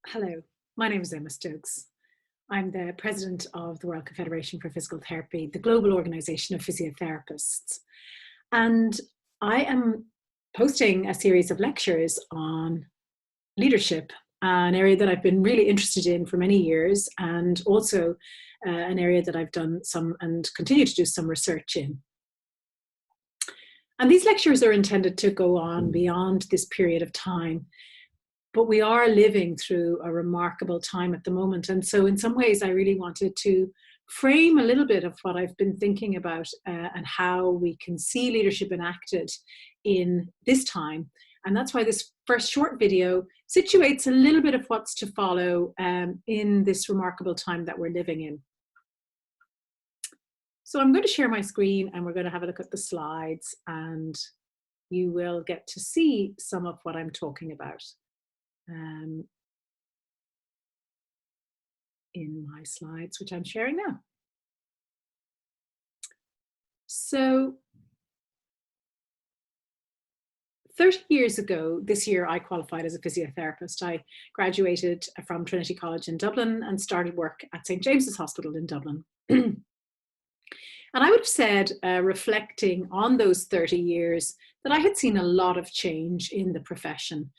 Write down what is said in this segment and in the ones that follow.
Hello, my name is Emma Stokes. I'm the president of the World Confederation for Physical Therapy, the global organization of physiotherapists. And I am posting a series of lectures on leadership, an area that I've been really interested in for many years, and also an area that I've done some and continue to do some research in. And these lectures are intended to go on beyond this period of time. But we are living through a remarkable time at the moment. And so in some ways, I really wanted to frame a little bit of what I've been thinking about and how we can see leadership enacted in this time. And that's why this first short video situates a little bit of what's to follow in this remarkable time that we're living in. So I'm going to share my screen and we're going to have a look at the slides and you will get to see some of what I'm talking about. In my slides, which I'm sharing now. So 30 years ago, this year, I qualified as a physiotherapist. I graduated from Trinity College in Dublin and started work at St. James's Hospital in Dublin. And I would have said, reflecting on those 30 years, that I had seen a lot of change in the profession.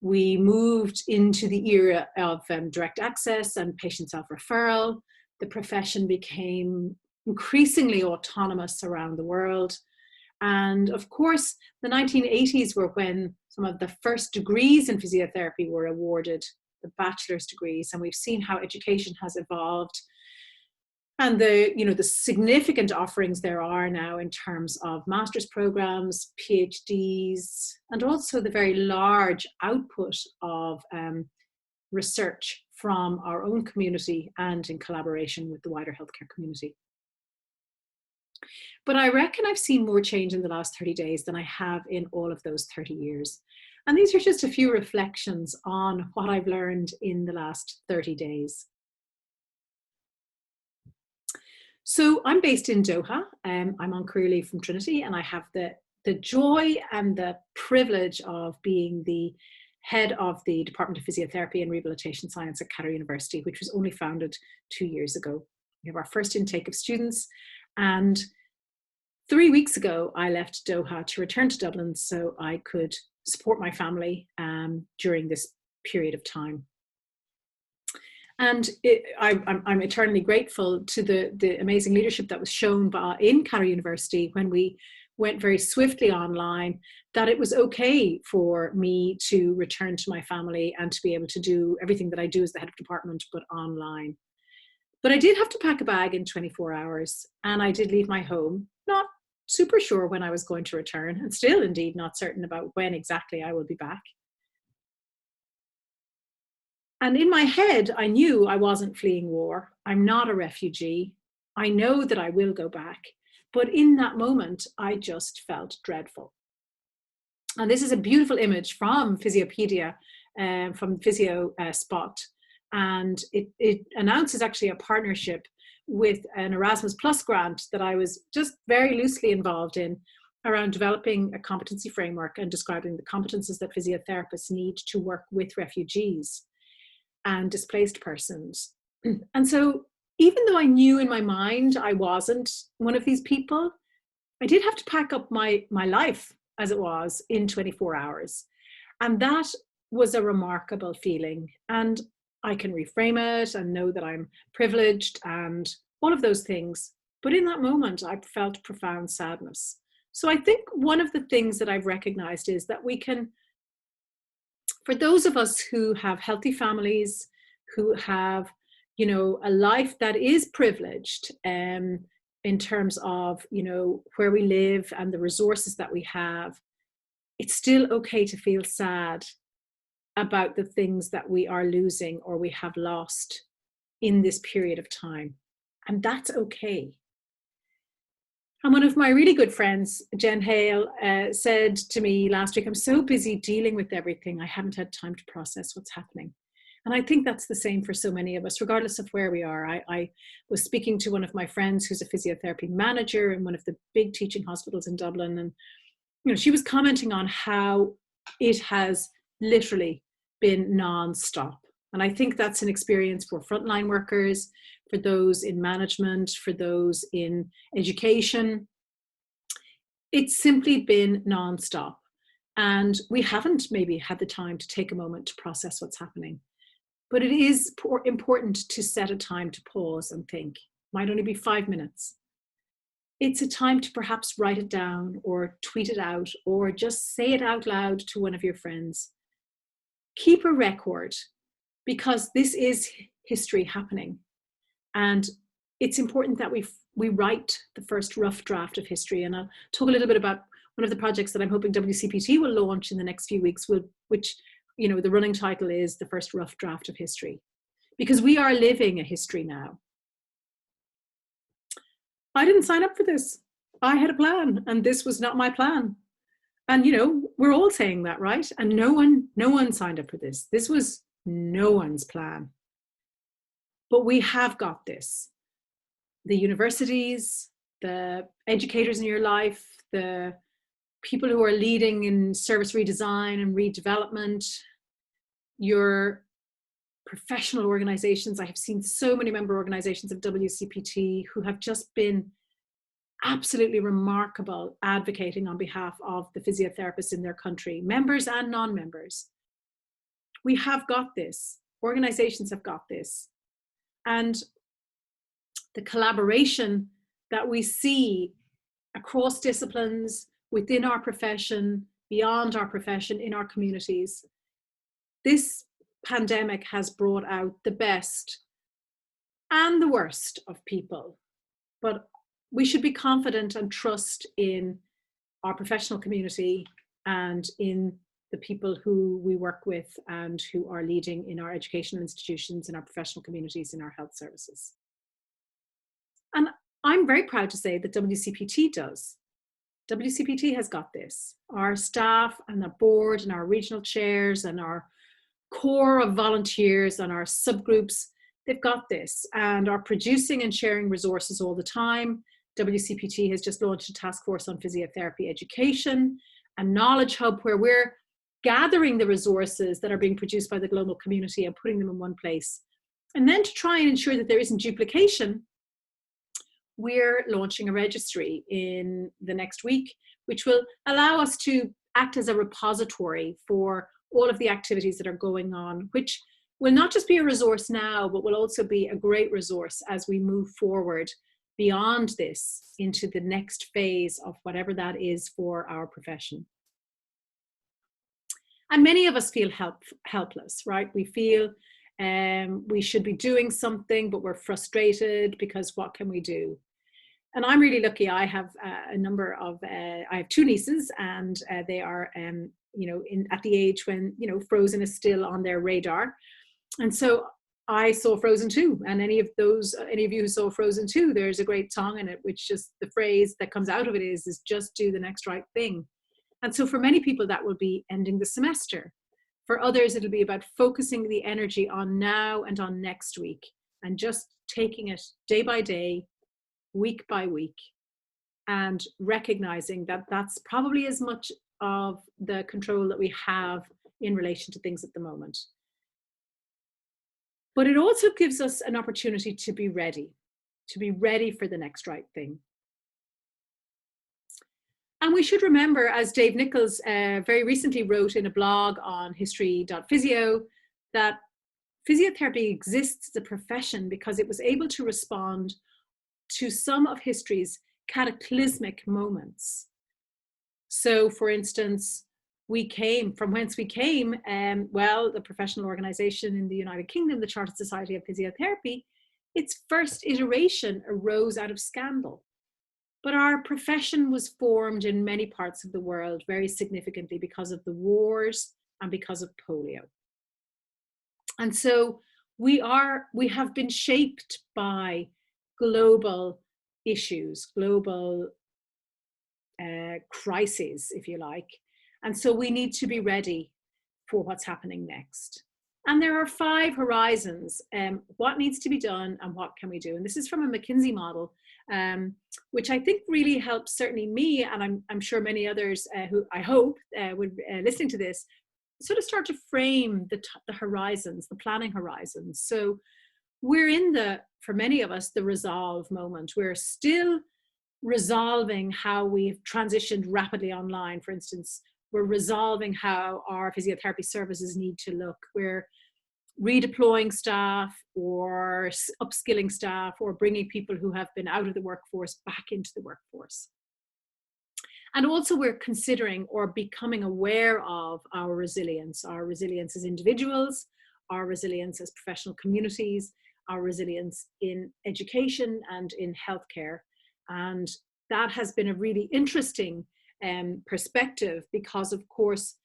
We moved into the era of direct access and patient self-referral. The profession became increasingly autonomous around the world. And of course, the 1980s were when some of the first degrees in physiotherapy were awarded, the bachelor's degrees, and we've seen how education has evolved. And the significant offerings there are now in terms of master's programs, PhDs, and also the very large output of research from our own community and in collaboration with the wider healthcare community. But I reckon I've seen more change in the last 30 days than I have in all of those 30 years. And these are just a few reflections on what I've learned in the last 30 days. So I'm based in Doha. I'm on career leave from Trinity, and I have the joy and the privilege of being the head of the Department of Physiotherapy and Rehabilitation Science at Qatar University, which was only founded 2 years ago. We have our first intake of students, and 3 weeks ago, I left Doha to return to Dublin so I could support my family during this period of time. And I'm eternally grateful to the amazing leadership that was shown in Qatar University when we went very swiftly online, that it was okay for me to return to my family and to be able to do everything that I do as the head of department, but online. But I did have to pack a bag in 24 hours, and I did leave my home, not super sure when I was going to return, and still indeed not certain about when exactly I will be back. And in my head, I knew I wasn't fleeing war. I'm not a refugee. I know that I will go back. But in that moment, I just felt dreadful. And this is a beautiful image from Physiopedia, from Physio Spot. And it announces actually a partnership with an Erasmus Plus grant that I was just very loosely involved in around developing a competency framework and describing the competences that physiotherapists need to work with refugees and displaced persons. And so even though I knew in my mind I wasn't one of these people, I did have to pack up my life as it was in 24 hours. And that was a remarkable feeling. And I can reframe it and know that I'm privileged and all of those things. But in that moment, I felt profound sadness. So I think one of the things that I've recognized is that we can, for those of us who have healthy families, who have, a life that is privileged in terms of, where we live and the resources that we have, it's still okay to feel sad about the things that we are losing or we have lost in this period of time. And that's okay. And one of my really good friends, Jen Hale, said to me last week, I'm so busy dealing with everything, I haven't had time to process what's happening. And I think that's the same for so many of us, regardless of where we are. I was speaking to one of my friends who's a physiotherapy manager in one of the big teaching hospitals in Dublin. And she was commenting on how it has literally been non-stop. And I think that's an experience for frontline workers, for those in management, for those in education. It's simply been nonstop. And we haven't maybe had the time to take a moment to process what's happening. But it is important to set a time to pause and think. Might only be 5 minutes. It's a time to perhaps write it down or tweet it out or just say it out loud to one of your friends. Keep a record, because this is history happening. And it's important that we write the first rough draft of history. And I'll talk a little bit about one of the projects that I'm hoping WCPT will launch in the next few weeks, which, you know, the running title is The First Rough Draft of History, because we are living a history now. I didn't sign up for this. I had a plan, and this was not my plan. And, you know, we're all saying that, right? And no one signed up for this. This was no one's plan. But we have got this. The universities, the educators in your life, the people who are leading in service redesign and redevelopment, your professional organizations. I have seen so many member organizations of WCPT who have just been absolutely remarkable advocating on behalf of the physiotherapists in their country, members and non-members. We have got this. Organizations have got this. And the collaboration that we see across disciplines, within our profession, beyond our profession, in our communities, this pandemic has brought out the best and the worst of people. But we should be confident and trust in our professional community and in the people who we work with and who are leading in our educational institutions, in our professional communities, in our health services. And I'm very proud to say that WCPT does. WCPT has got this. Our staff and the board and our regional chairs and our core of volunteers and our subgroups, they've got this and are producing and sharing resources all the time. WCPT has just launched a task force on physiotherapy education, a knowledge hub where we're gathering the resources that are being produced by the global community and putting them in one place. And then to try and ensure that there isn't duplication, we're launching a registry in the next week, which will allow us to act as a repository for all of the activities that are going on, which will not just be a resource now, but will also be a great resource as we move forward beyond this into the next phase of whatever that is for our profession. And many of us feel helpless, right? We feel we should be doing something, but we're frustrated because what can we do? And I'm really lucky. I have a number of, I have 2 nieces, and they are, you know, at the age when, you know, Frozen is still on their radar. And so I saw Frozen 2, and any of you who saw Frozen 2, there's a great song in it, which just the phrase that comes out of it is just do the next right thing. And so for many people, that will be ending the semester. For others, it'll be about focusing the energy on now and on next week and just taking it day by day, week by week, and recognizing that that's probably as much of the control that we have in relation to things at the moment. But it also gives us an opportunity to be ready for the next right thing. And we should remember, as Dave Nichols very recently wrote in a blog on history.physio, that physiotherapy exists as a profession because it was able to respond to some of history's cataclysmic moments. So, for instance, we came from whence we came, well, the professional organization in the United Kingdom, the Chartered Society of Physiotherapy, its first iteration arose out of scandal. But our profession was formed in many parts of the world very significantly because of the wars and because of polio. And so we have been shaped by global issues, global crises, if you like. And so we need to be ready for what's happening next. And there are 5 horizons, what needs to be done and what can we do? And this is from a McKinsey model, which I think really helps certainly me, and I'm sure many others who I hope would listening to this, sort of start to frame the horizons, the planning horizons. So we're in for many of us, the resolve moment. We're still resolving how we've transitioned rapidly online. For instance, we're resolving how our physiotherapy services need to look. We're redeploying staff or upskilling staff or bringing people who have been out of the workforce back into the workforce. And also we're considering or becoming aware of our resilience as individuals, our resilience as professional communities, our resilience in education and in healthcare. And that has been a really interesting perspective because, of course,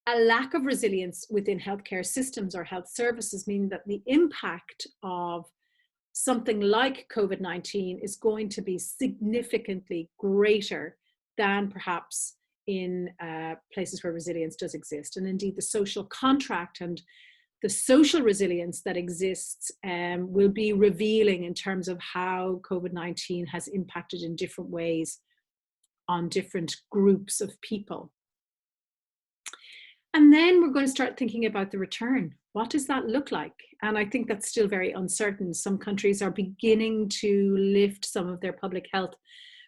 a lack of resilience within healthcare systems or health services mean that the impact of something like COVID-19 is going to be significantly greater than perhaps in places where resilience does exist. And indeed, the social contract and the social resilience that exists will be revealing in terms of how COVID-19 has impacted in different ways on different groups of people. And then we're going to start thinking about the return. What does that look like? And I think that's still very uncertain. Some countries are beginning to lift some of their public health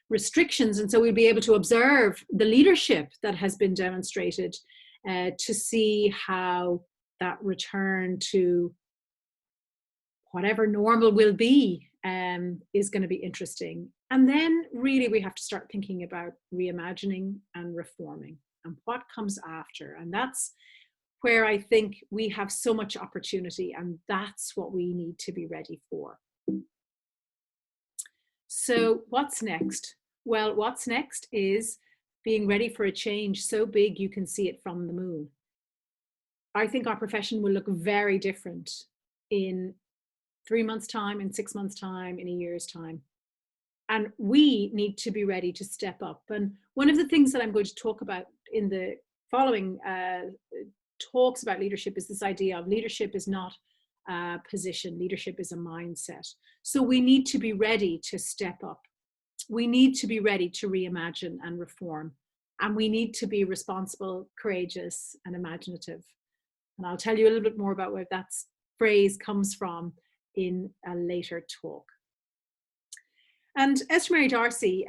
restrictions. And so we'll be able to observe the leadership that has been demonstrated to see how that return to whatever normal will be is going to be interesting. And then really we have to start thinking about reimagining and reforming and what comes after. And that's where I think we have so much opportunity, and that's what we need to be ready for. So what's next? Well, what's next is being ready for a change so big you can see it from the moon. I think our profession will look very different in 3 months' time, in 6 months' time, in a year's time. And we need to be ready to step up. And one of the things that I'm going to talk about in the following talks about leadership is this idea of leadership is not a position, leadership is a mindset. So we need to be ready to step up. We need to be ready to reimagine and reform. And we need to be responsible, courageous, and imaginative. And I'll tell you a little bit more about where that phrase comes from in a later talk. And Esther Mary Darcy,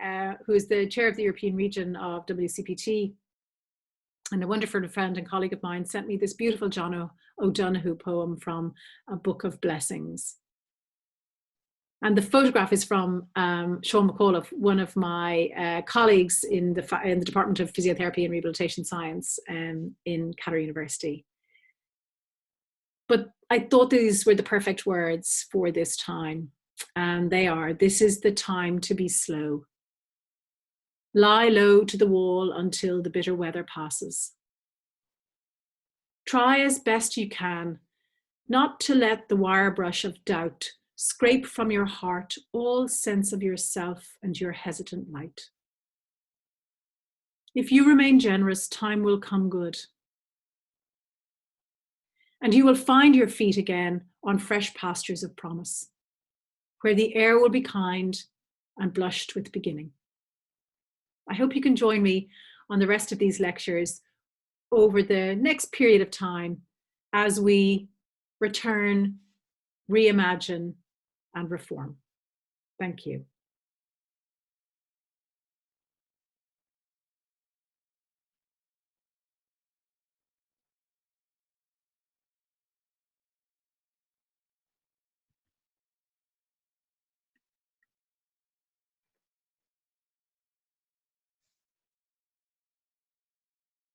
who is the chair of the European region of WCPT, and a wonderful friend and colleague of mine, sent me this beautiful John O'Donoghue poem from A Book of Blessings. And the photograph is from Sean McAuliffe, one of my colleagues in the Department of Physiotherapy and Rehabilitation Science in Cattar University. But I thought these were the perfect words for this time. And they are: this is the time to be slow. Lie low to the wall until the bitter weather passes. Try as best you can not to let the wire brush of doubt scrape from your heart all sense of yourself and your hesitant light. If you remain generous, time will come good. And you will find your feet again on fresh pastures of promise, where the air will be kind and blushed with beginning. I hope you can join me on the rest of these lectures over the next period of time as we return, reimagine, and reform. Thank you.